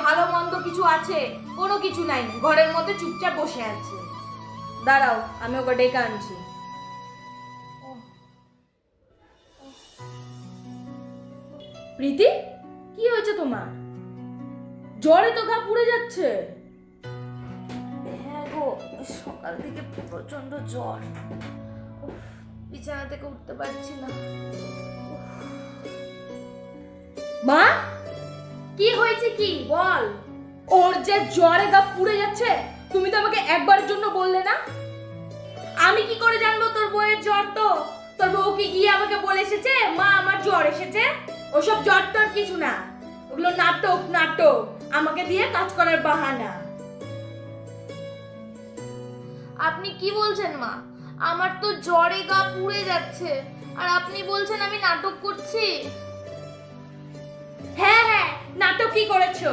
ভালো মন্দ কিছু আছে? কোনো কিছু নাই, ঘরের মধ্যে চুপচাপ বসে আছে। দাঁড়াও, আমি ওকে ডেকে আনছি। প্রীতি, কি হয়েছে তোমার? জ্বরে তো গা পুড়ে যাচ্ছে। হ্যাঁ গো, সকাল থেকে প্রচন্ড জ্বর। বিছানা থেকে উঠতে পারছি না। মা, কি হয়েছে কি বল? ওর যে জ্বরে গা পুড়ে যাচ্ছে, তুমি তো আমাকে একবারের জন্য বললে না। আমি কি করে জানবো তোর বউয়ের জ্বর? তো তোর বউ কি গিয়ে আমাকে বলে এসেছে মা আমার জ্বর এসেছে? ওসব জ্বর টর কিছু না, ওগুলো নাটক নাটক, আমাকে দিয়ে কাজ করার বাহানা। আপনি কি বলছেন মা? আমার তো জ্বরে গা পুড়ে যাচ্ছে, আর আপনি বলছেন আমি নাটক করছি? হ্যাঁ হ্যাঁ, নাটক কি করেছো?